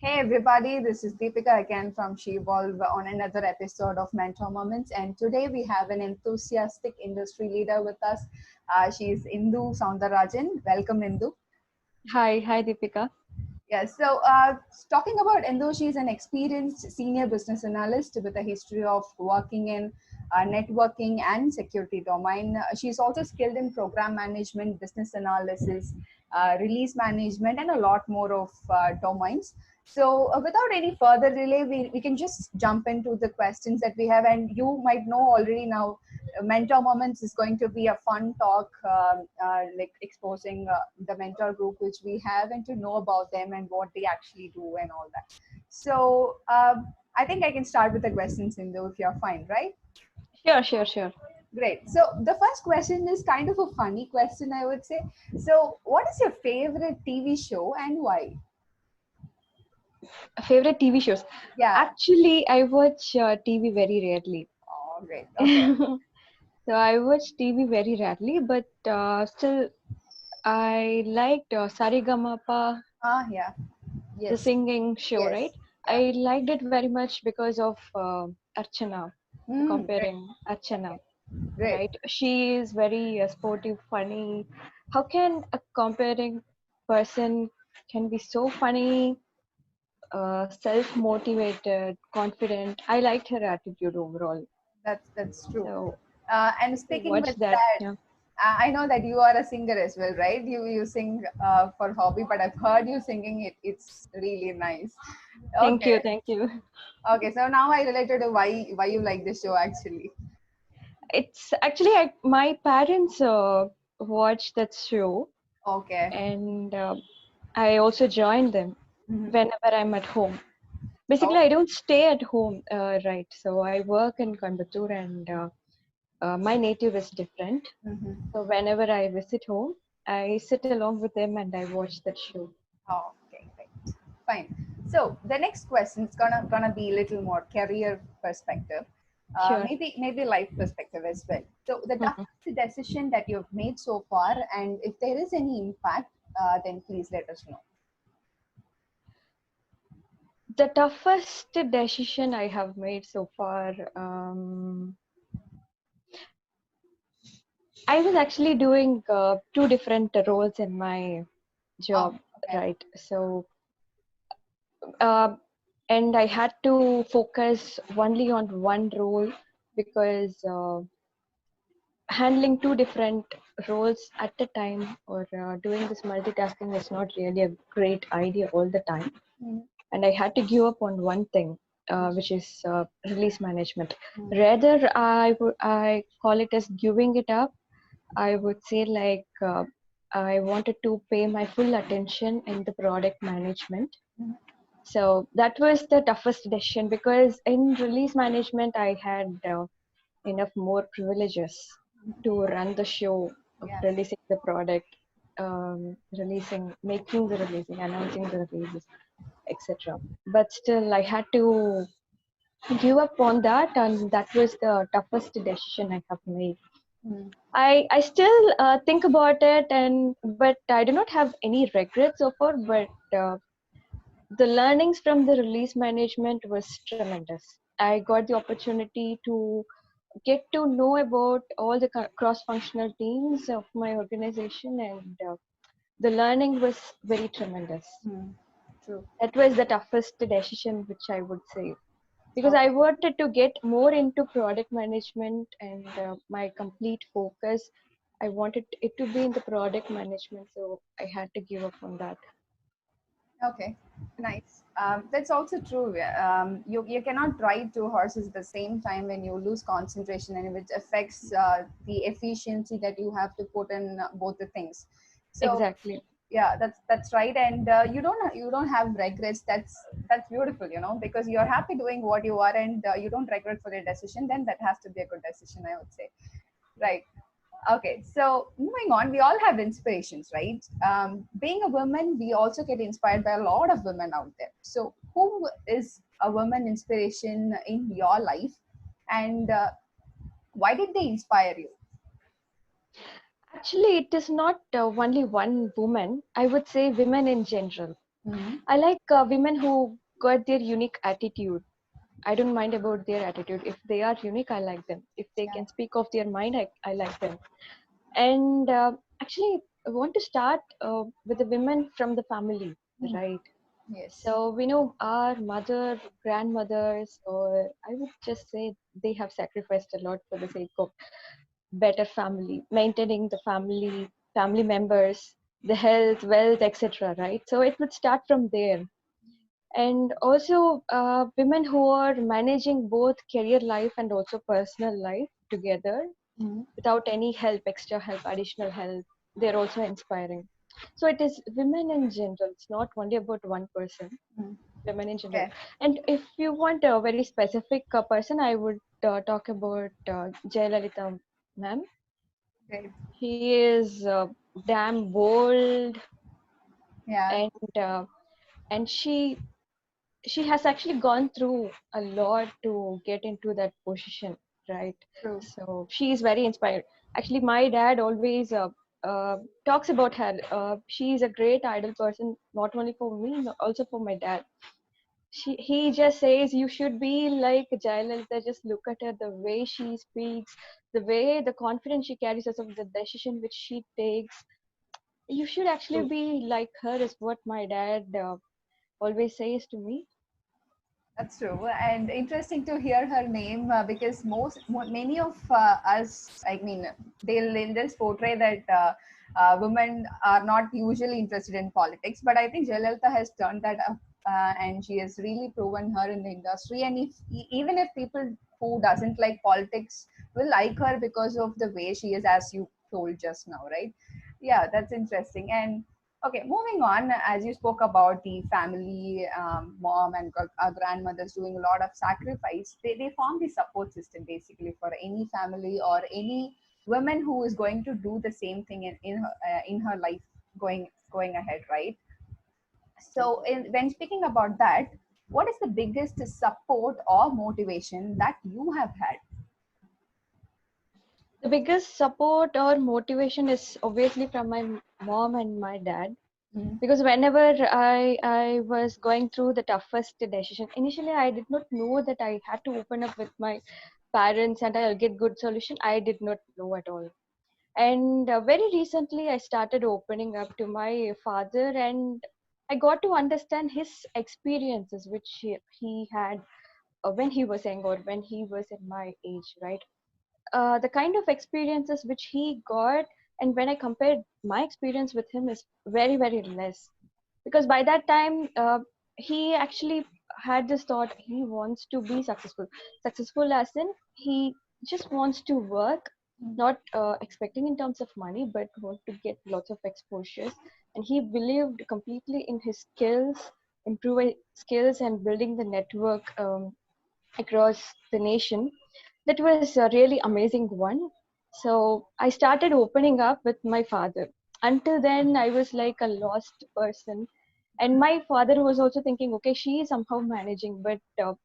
Hey everybody, this is Deepika again from She Evolve on another episode of Mentor Moments. And today we have an enthusiastic industry leader with us. She is Indhu Soundararajan. Welcome, Indhu. Hi, Deepika. Yes, so talking about Indhu, she's an experienced senior business analyst with a history of working in networking and security domain. She's also skilled in program management, business analysis, release management, and a lot more of domains. So without any further delay, we can just jump into the questions that we have. And you might know already now, Mentor Moments is going to be a fun talk, like exposing the mentor group which we have and to know about them and what they actually do and all that. So I think I can start with the questions, Sindhu, if you're fine, right? Sure. Great. So the first question is kind of a funny question, I would say. So what is your favorite TV show and why? Favorite TV shows. Yeah. Actually, I watch TV very rarely. Oh, great. Okay. So I watch TV very rarely, but still I liked Saregama, Yeah. the Yes. singing show, Yes. right? Yeah. I liked it very much because of Archana, Great. comparing Archana, Great. right? She is very sportive, funny. How can a comparing person can be so funny, self-motivated, confident? I liked her attitude overall. That's true. So And I speaking with watched that. that, Yeah. I know that you are a singer as well, right? You sing for hobby, but I've heard you singing it. It's really nice. Thank Okay, you, thank you. okay. So now I related to why you like this show actually. It's actually my parents watched that show, Okay. and I also joined them Mm-hmm. whenever I'm at home. Basically, Oh. I don't stay at home, right? So I work in Coimbatore, and my native is different. Mm-hmm. So whenever I visit home, I sit along with them and I watch that show. Oh, okay, great. Fine. So the next question is gonna be a little more career perspective, Sure. maybe life perspective as well. So the Mhm. toughest decision that you've made so far, and if there is any impact, then please let us know. The toughest decision I have made so far, I was actually doing two different roles in my Oh, job, okay. right? So, uh, and I had to focus only on one role because handling two different roles at a time, or doing this multitasking is not really a great idea all the time. Mm-hmm. And I had to give up on one thing, which is release management. Mm-hmm. Rather, I call it as giving it up. I would say like I wanted to pay my full attention in the product management. So that was the toughest decision because in release management, I had enough more privileges to run the show of Yeah. releasing the product, making the releasing, announcing the releases, etc. But still, I had to give up on that, and that was the toughest decision I have made. Mm-hmm. I still think about it, and but I do not have any regrets so far. But the learnings from the release management was tremendous. I got the opportunity to get to know about all the cross-functional teams of my organization, and the learning was very tremendous. Mm-hmm. True. That was the toughest decision, which I would say, because I Okay. wanted to get more into product management, and my complete focus, I wanted it to be in the product management, so I had to give up on that. Okay, nice. That's also true. You cannot ride two horses at the same time when you lose concentration, and which affects the efficiency that you have to put in both the things. So Exactly. yeah, that's right. And you don't have regrets. That's beautiful, because you're happy doing what you are, and you don't regret for the decision. Then that has to be a good decision, I would say. Right. Okay, so moving on, we all have inspirations, right? Being a woman, we also get inspired by a lot of women out there. So, who is a woman inspiration in your life, and why did they inspire you? Actually, it is not only one woman. I would say women in general. Mhm. I like women who got their unique attitude. I don't mind about their attitude. If they are unique, I like them. If they Yeah. can speak of their mind, I like them. And actually, I want to start with the women from the family, Mhm. right? Yes. So we know our mother, grandmothers, or I would just say they have sacrificed a lot for the sake of better family, maintaining the family members, the health, wealth, etc. Right? So it would start from there. And also women who are managing both career life and also personal life together Mhm. without any help, extra help, additional help. They're also inspiring. So it is women in general. It's not only about one person, Mhm. women in general. Okay. And if you want a very specific person, I would talk about Jayalalitha ma'am. Great. She is damn bold, Yeah. and uh, and she has actually gone through a lot to get into that position, right? True. So she is very inspired. Actually, my dad always talks about her. She is a great idol person, not only for me, but also for my dad. He just says you should be like Jayalalitha. Just look at her, the way she speaks, the way the confidence she carries herself, the decision which she takes. You should actually True. be like her, is what my dad always says to me. That's true, and interesting to hear her name because many of us, I mean, they'll just portray that women are not usually interested in politics. But I think Jayalalitha has turned that up, and she has really proven her in the industry. And if even if people who doesn't like politics will like her because of the way she is, as you told just now, right? Yeah, that's interesting. And okay, moving on, as you spoke about the family, mom and our grandmothers doing a lot of sacrifice, they form the support system basically for any family or any woman who is going to do the same thing in her life going ahead, right? So, when speaking about that, what is the biggest support or motivation that you have had? The biggest support or motivation is obviously from my mom and my dad, Mm, because whenever I was going through the toughest decision, initially I did not know that I had to open up with my parents and I'll get good solution. I did not know at all. And very recently I started opening up to my father, and I got to understand his experiences which he had when he was young or when he was in my age, right? The kind of experiences which he got, and when I compared my experience with him, is very very less. Because by that time he actually had this thought, he wants to be successful as in he just wants to work, mm, not expecting in terms of money, but want to get lots of exposures. And he believed completely in his skills, improving skills and building the network across the nation. That was a really amazing one. So I started opening up with my father. Until then, I was like a lost person, and my father was also thinking, okay, she is somehow managing, but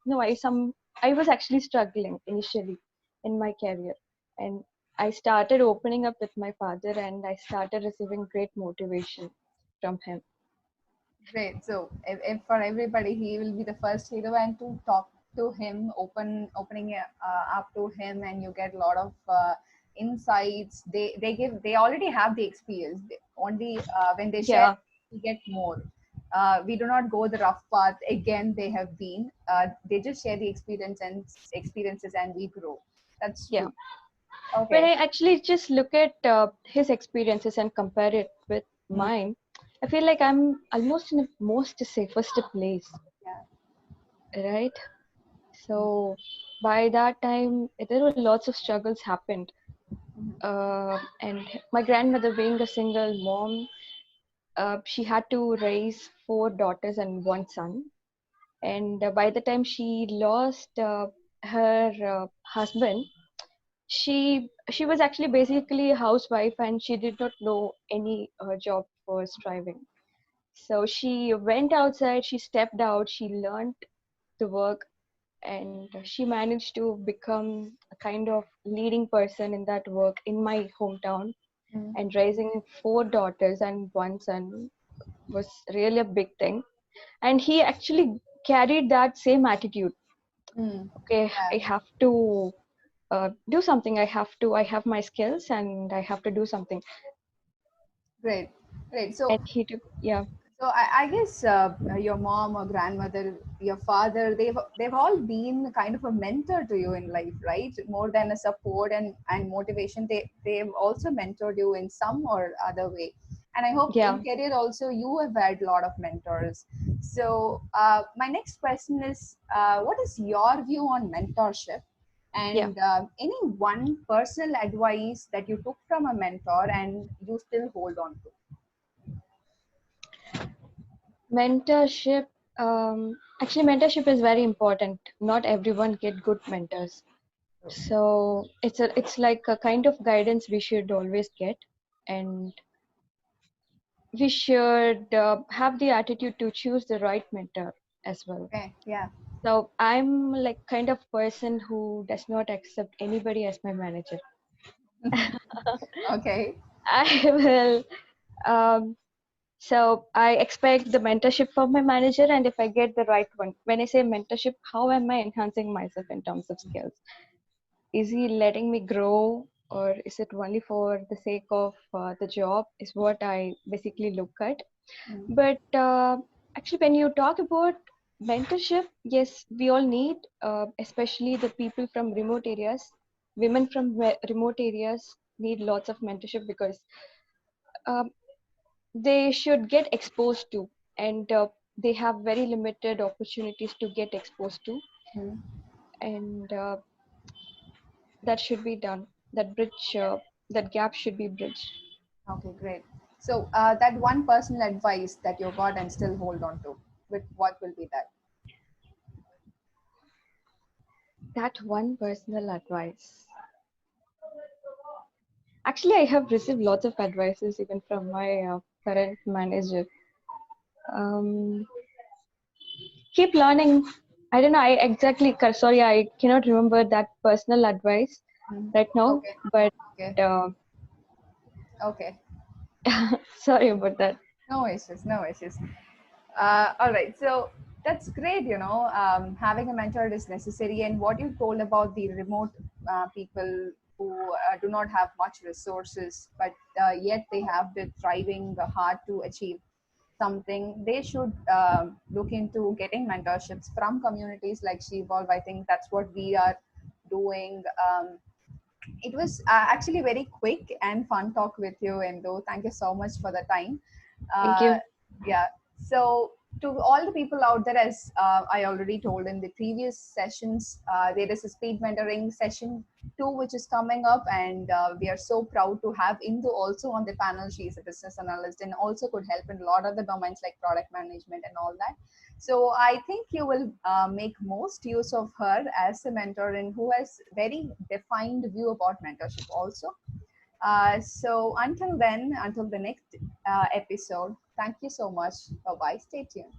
no, I was actually struggling initially in my career, and I started opening up with my father, and I started receiving great motivation from him. great. So, if for everybody, he will be the first hero, and to talk to him, opening up to him, and you get a lot of insights. They already have the experience. Only when they share, Yeah, we get more. We do not go the rough path again. They have been. They just share the experiences, and we grow. That's yeah. true. When Okay. I actually just look at his experiences and compare it with Mm, mine, I feel like I'm almost in the most safest place, yeah. right? So by that time, there were lots of struggles happened. Mhm. And my grandmother, being a single mom, she had to raise four daughters and one son. And by the time she lost her husband, she was actually basically a housewife, and she did not know any job for striving. So she went outside, she stepped out, she learned the work, and she managed to become a kind of leading person in that work in my hometown. Mm, And raising four daughters and one son was really a big thing. and he actually carried that same attitude. Mm. Okay, I Yeah. have to do something. I have my skills and I have to do something. Great. Great. And he took, yeah, So I guess your mom or grandmother, your father, they've all been kind of a mentor to you in life, right? More than a support and motivation, they've also mentored you in some or other way. And I hope in yeah, career also you have had a lot of mentors. So my next question is, what is your view on mentorship? yeah. And any one personal advice that you took from a mentor and you still hold on to? Mentorship, actually, mentorship is very important. Not everyone get good mentors. So it's like a kind of guidance we should always get, and we should have the attitude to choose the right mentor as well. Okay. Yeah. So I'm like kind of person who does not accept anybody as my manager. Okay. I will. Um, so I expect the mentorship from my manager, and if I get the right one, when I say mentorship, how am I enhancing myself in terms of skills? Is he letting me grow, or is it only for the sake of the job? Is what I basically look at. Mm. But actually, when you talk about mentorship, yes, we all need, especially the people from remote areas, women from remote areas need lots of mentorship because um, they should get exposed to, and they have very limited opportunities to get exposed to, Mm. and that should be done. That bridge, that gap should be bridged. Okay, great. So that one personal advice that you got and still hold on to, with what will be that? That one personal advice. Actually, I have received lots of advices even from my current manager. Um, Keep learning. I don't know. I exactly. Sorry, I cannot remember that personal advice Mm. right now. Okay. But Okay. uh, Okay. sorry about that. No issues. No issues. All right. So that's great. Having a mentor is necessary. And what you told about the remote people who do not have much resources, but yet they have been thriving hard to achieve something, they should look into getting mentorships from communities like She-Evolve. I think that's what we are doing. It was actually very quick and fun talk with you, Endo. Thank you so much for the time. Thank Uh, you. yeah. So to all the people out there, as I already told in the previous sessions, there is a speed mentoring session 2 which is coming up, and we are so proud to have Indu also on the panel. She is a business analyst and also could help in a lot of the domains like product management and all that. So I think you will make most use of her as a mentor and who has very defined view about mentorship also. So until then, until the next episode, thank you so much. Bye bye. Stay tuned.